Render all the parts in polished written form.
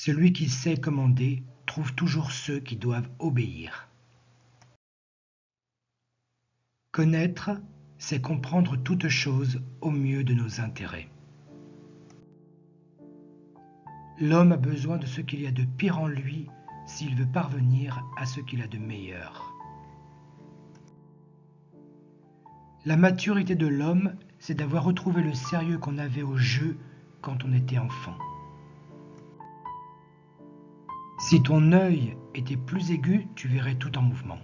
Celui qui sait commander trouve toujours ceux qui doivent obéir. Connaître, c'est comprendre toute chose au mieux de nos intérêts. L'homme a besoin de ce qu'il y a de pire en lui s'il veut parvenir à ce qu'il a de meilleur. La maturité de l'homme, c'est d'avoir retrouvé le sérieux qu'on avait au jeu quand on était enfant. Si ton œil était plus aigu, tu verrais tout en mouvement.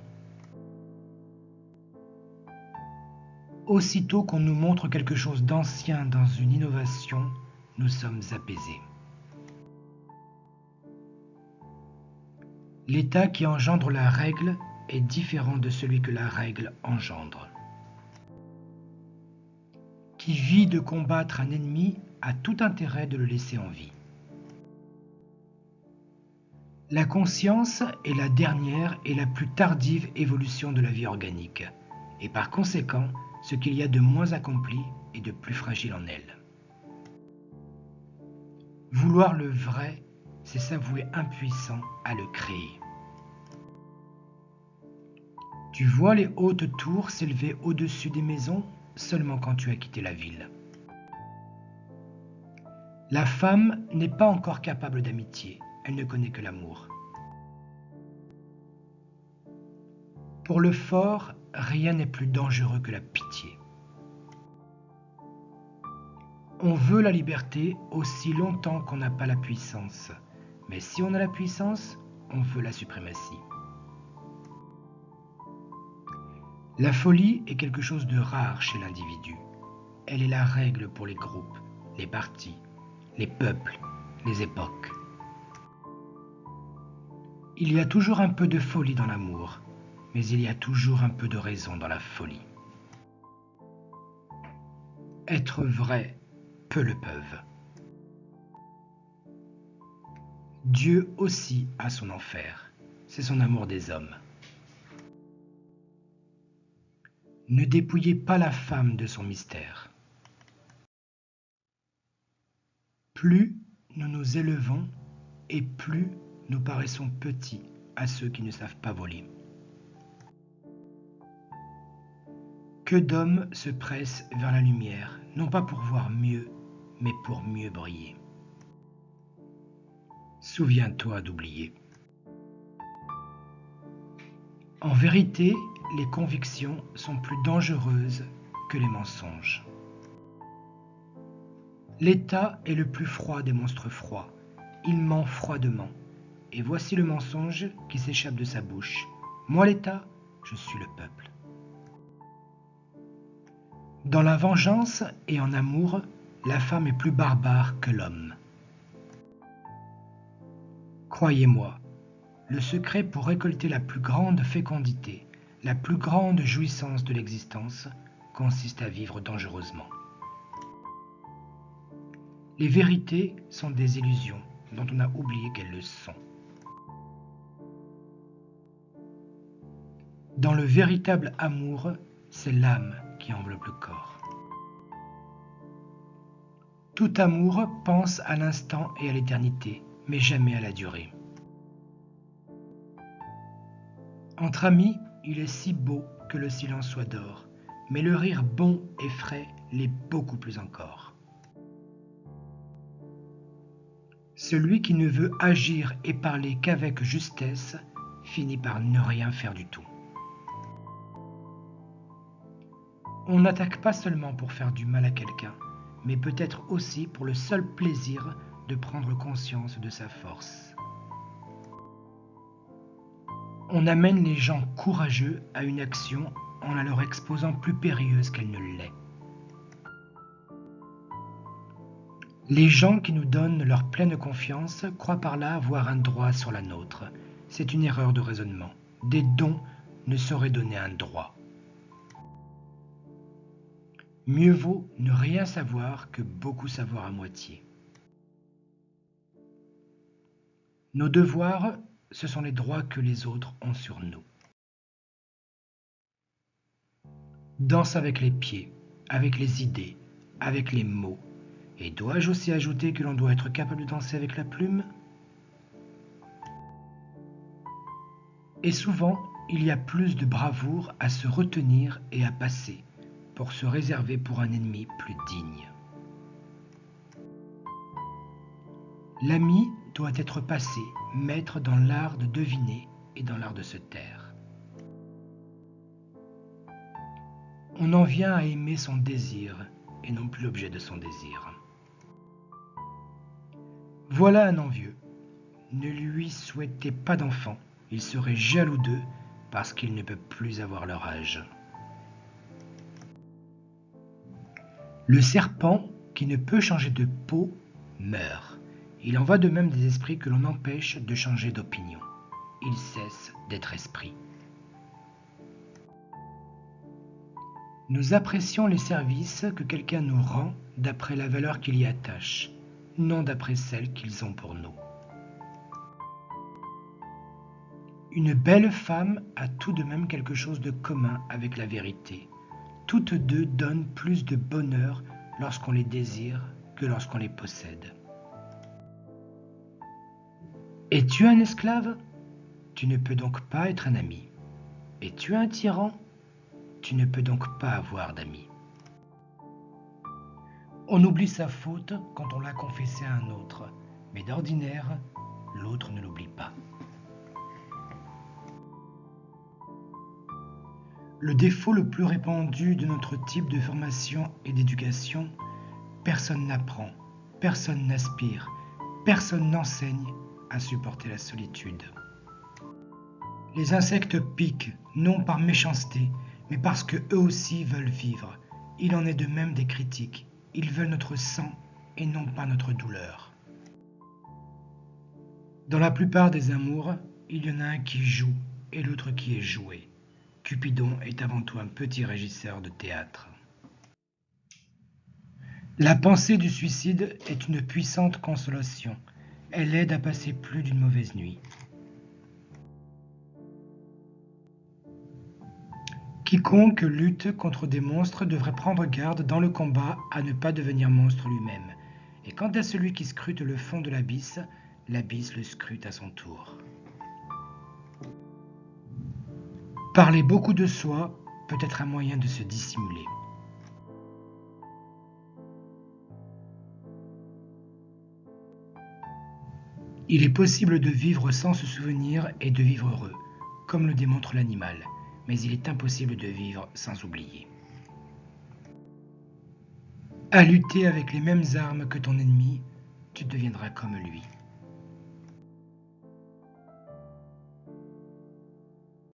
Aussitôt qu'on nous montre quelque chose d'ancien dans une innovation, nous sommes apaisés. L'état qui engendre la règle est différent de celui que la règle engendre. Qui vit de combattre un ennemi a tout intérêt de le laisser en vie. La conscience est la dernière et la plus tardive évolution de la vie organique, et par conséquent, ce qu'il y a de moins accompli et de plus fragile en elle. Vouloir le vrai, c'est s'avouer impuissant à le créer. Tu vois les hautes tours s'élever au-dessus des maisons seulement quand tu as quitté la ville. La femme n'est pas encore capable d'amitié, elle ne connaît que l'amour. Pour le fort, rien n'est plus dangereux que la pitié. On veut la liberté aussi longtemps qu'on n'a pas la puissance, mais si on a la puissance, on veut la suprématie. La folie est quelque chose de rare chez l'individu. Elle est la règle pour les groupes, les partis, les peuples, les époques. Il y a toujours un peu de folie dans l'amour, mais il y a toujours un peu de raison dans la folie. Être vrai, peu le peuvent. Dieu aussi a son enfer, c'est son amour des hommes. Ne dépouillez pas la femme de son mystère. Plus nous nous élevons et plus nous paraissons petits à ceux qui ne savent pas voler. Que d'hommes se pressent vers la lumière, non pas pour voir mieux, mais pour mieux briller. Souviens-toi d'oublier. En vérité, les convictions sont plus dangereuses que les mensonges. L'État est le plus froid des monstres froids. Il ment froidement. Et voici le mensonge qui s'échappe de sa bouche. Moi l'État, je suis le peuple. Dans la vengeance et en amour, la femme est plus barbare que l'homme. Croyez-moi, le secret pour récolter la plus grande fécondité, la plus grande jouissance de l'existence, consiste à vivre dangereusement. Les vérités sont des illusions dont on a oublié qu'elles le sont. Dans le véritable amour, c'est l'âme qui enveloppe le corps. Tout amour pense à l'instant et à l'éternité, mais jamais à la durée. Entre amis, il est si beau que le silence soit d'or, mais le rire bon et frais l'est beaucoup plus encore. Celui qui ne veut agir et parler qu'avec justesse finit par ne rien faire du tout. On n'attaque pas seulement pour faire du mal à quelqu'un, mais peut-être aussi pour le seul plaisir de prendre conscience de sa force. On amène les gens courageux à une action en la leur exposant plus périlleuse qu'elle ne l'est. Les gens qui nous donnent leur pleine confiance croient par là avoir un droit sur la nôtre. C'est une erreur de raisonnement. Des dons ne sauraient donner un droit. Mieux vaut ne rien savoir que beaucoup savoir à moitié. Nos devoirs, ce sont les droits que les autres ont sur nous. Danse avec les pieds, avec les idées, avec les mots. Et dois-je aussi ajouter que l'on doit être capable de danser avec la plume ? Et souvent, il y a plus de bravoure à se retenir et à passer, pour se réserver pour un ennemi plus digne. L'ami doit être passé, maître dans l'art de deviner et dans l'art de se taire. On en vient à aimer son désir et non plus l'objet de son désir. Voilà un envieux. Ne lui souhaitez pas d'enfants, il serait jaloux d'eux parce qu'il ne peut plus avoir leur âge. Le serpent qui ne peut changer de peau meurt. Il en va de même des esprits que l'on empêche de changer d'opinion. Ils cessent d'être esprits. Nous apprécions les services que quelqu'un nous rend d'après la valeur qu'il y attache, non d'après celle qu'ils ont pour nous. Une belle femme a tout de même quelque chose de commun avec la vérité. Toutes deux donnent plus de bonheur lorsqu'on les désire que lorsqu'on les possède. Es-tu un esclave? Tu ne peux donc pas être un ami. Es-tu un tyran? Tu ne peux donc pas avoir d'amis. On oublie sa faute quand on l'a confessée à un autre, mais d'ordinaire, l'autre ne l'oublie pas. Le défaut le plus répandu de notre type de formation et d'éducation, personne n'apprend, personne n'aspire, personne n'enseigne à supporter la solitude. Les insectes piquent, non par méchanceté, mais parce qu'eux aussi veulent vivre. Il en est de même des critiques. Ils veulent notre sang et non pas notre douleur. Dans la plupart des amours, il y en a un qui joue et l'autre qui est joué. Cupidon est avant tout un petit régisseur de théâtre. La pensée du suicide est une puissante consolation. Elle aide à passer plus d'une mauvaise nuit. Quiconque lutte contre des monstres devrait prendre garde dans le combat à ne pas devenir monstre lui-même. Et quant à celui qui scrute le fond de l'abysse le scrute à son tour. Parler beaucoup de soi peut être un moyen de se dissimuler. Il est possible de vivre sans se souvenir et de vivre heureux, comme le démontre l'animal, mais il est impossible de vivre sans oublier. À lutter avec les mêmes armes que ton ennemi, tu deviendras comme lui.